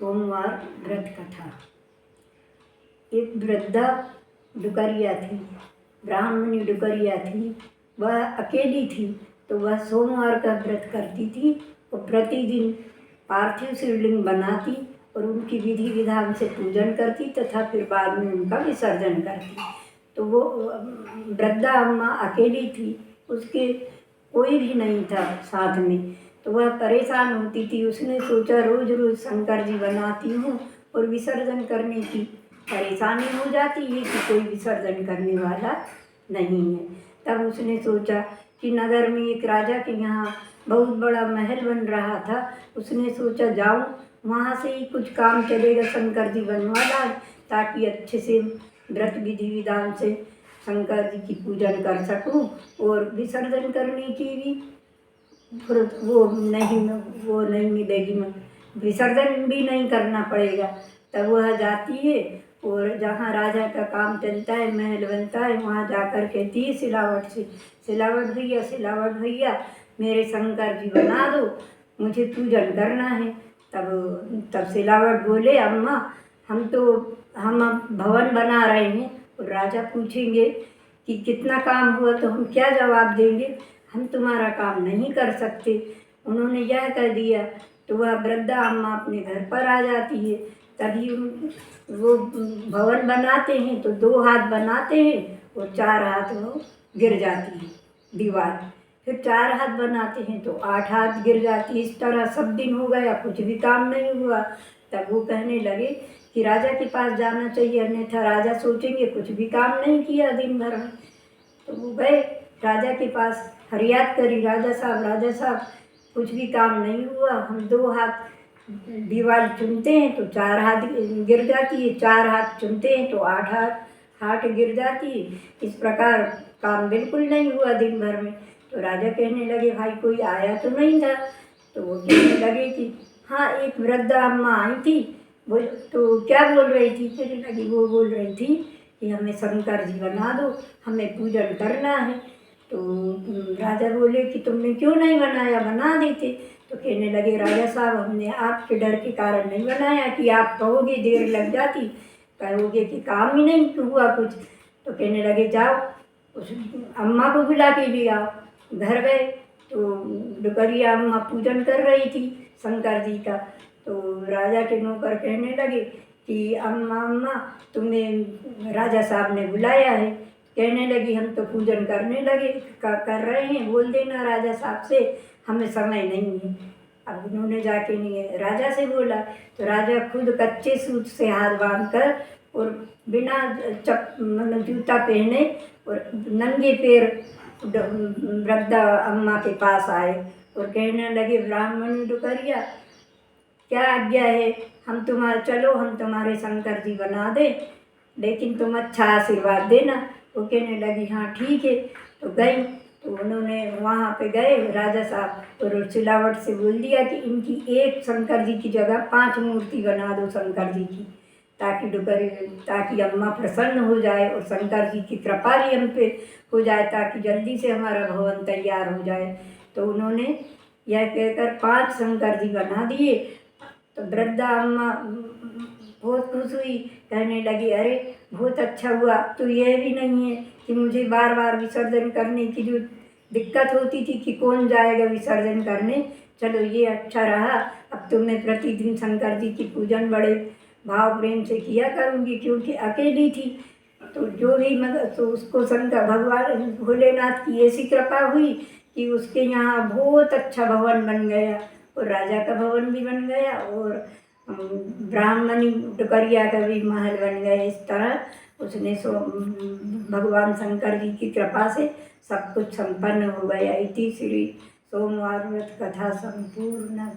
सोमवार व्रत कथा। एक वृद्धा डुकरिया थी, ब्राह्मणी डुकरिया थी। वह अकेली थी तो वह सोमवार का व्रत करती थी और प्रतिदिन पार्थिव शिवलिंग बनाती और उनकी विधि विधान से पूजन करती तथा फिर बाद में उनका विसर्जन करती। तो वो वृद्धा अम्मा अकेली थी, उसके कोई भी नहीं था साथ में, तो वह परेशान होती थी। उसने सोचा रोज़ रोज़ शंकर जी बनाती हूँ और विसर्जन करने की परेशानी हो जाती है कि कोई विसर्जन करने वाला नहीं है। तब उसने सोचा कि नगर में एक राजा के यहाँ बहुत बड़ा महल बन रहा था। उसने सोचा जाऊँ वहाँ से ही कुछ काम चलेगा, शंकर जी बनवा लाए ताकि अच्छे से व्रत विधि विधान से शंकर जी की पूजन कर सकूँ और विसर्जन करने की भी फिर वो नहीं मिलेगी, विसर्जन भी नहीं करना पड़ेगा। तब वह जाती है और जहाँ राजा का काम चलता है, महल बनता है, वहाँ जाकर कहती है सिलावट से, सिलावट भैया मेरे शंकर जी बना दो, मुझे पूजन करना है। तब सिलावट बोले अम्मा हम भवन बना रहे हैं और राजा पूछेंगे कि कितना काम हुआ तो हम क्या जवाब देंगे, हम तुम्हारा काम नहीं कर सकते। उन्होंने यह कह दिया तो वह वृद्धा अम्मा अपने घर पर आ जाती है। तभी वो भवन बनाते हैं तो 2 हाथ बनाते हैं और 4 हाथ वो गिर जाती है दीवार। फिर 4 हाथ बनाते हैं तो 8 हाथ गिर जाती है। इस तरह सब दिन हो गया, कुछ भी काम नहीं हुआ। तब वो कहने लगे कि राजा के पास जाना चाहिए, अन्यथा राजा सोचेंगे कुछ भी काम नहीं किया दिन भर में। तो वो गए राजा के पास, फरियाद करी राजा साहब कुछ भी काम नहीं हुआ, हम 2 हाथ दीवार चुनते हैं तो 4 हाथ गिर जाती है, 4 हाथ चुनते हैं तो 8 हाथ गिर जाती है। इस प्रकार काम बिल्कुल नहीं हुआ दिन भर में। तो राजा कहने लगे भाई कोई आया तो नहीं था। तो वो कहने लगे कि हाँ एक वृद्धा अम्मा आई थी। वो तो क्या बोल रही थी? कहने लगी वो बोल रही थी कि हमें शंकर जी बना दो, हमें पूजन करना है। तो राजा बोले कि तुमने क्यों नहीं बनाया, बना देते। तो कहने लगे राजा साहब हमने आपके डर के कारण नहीं बनाया कि आप कहोगे देर लग जाती, कहोगे कि काम ही नहीं हुआ कुछ। तो कहने लगे जाओ उस अम्मा को बुला के ले आओ। घर गए तो डुकरिया अम्मा पूजन कर रही थी शंकर जी का। तो राजा के नौकर कहने लगे कि अम्मा तुम्हें राजा साहब ने बुलाया है। कहने लगी हम तो पूजन करने लगे कर रहे हैं, बोल देना राजा साहब से हमें समय नहीं है। अब उन्होंने जाके नहीं राजा से बोला तो राजा खुद कच्चे सूत से हाथ बांध कर और बिना मतलब जूता पहने और नंगे पैर वृद्धा अम्मा के पास आए और कहने लगे ब्राह्मणी डुकरिया क्या आज्ञा है, हम तुम्हारे शंकर जी बना दे, लेकिन तुम अच्छा आशीर्वाद देना। वो कहने लगी हाँ ठीक है। तो गई तो उन्होंने वहाँ पे गए राजा साहब और सिलावट से बोल दिया कि इनकी एक शंकर जी की जगह 5 मूर्ति बना दो शंकर जी की, ताकि अम्मा प्रसन्न हो जाए और शंकर जी की कृपा भी हम पे हो जाए, ताकि जल्दी से हमारा भवन तैयार हो जाए। तो उन्होंने यह कहकर 5 शंकर जी बना दिए। तो वृद्धा अम्मा बहुत खुश हुई, कहने लगी अरे बहुत अच्छा हुआ। तो यह भी नहीं है कि मुझे बार बार विसर्जन करने की जो दिक्कत होती थी कि कौन जाएगा विसर्जन करने, चलो ये अच्छा रहा। अब तो मैं प्रतिदिन शंकर जी की पूजन बड़े भाव प्रेम से किया करूँगी, क्योंकि अकेली थी। तो जो भी मतलब तो उसको शंकर भगवान भोलेनाथ की ऐसी कृपा हुई कि उसके यहाँ बहुत अच्छा भवन बन गया और राजा का भवन भी बन गया और ब्राह्मणी डुकरिया का भी महल बन गया। इस तरह उसने भगवान शंकर जी की कृपा से सब कुछ संपन्न हो गया। इति श्री सोमवार व्रत कथा संपूर्ण।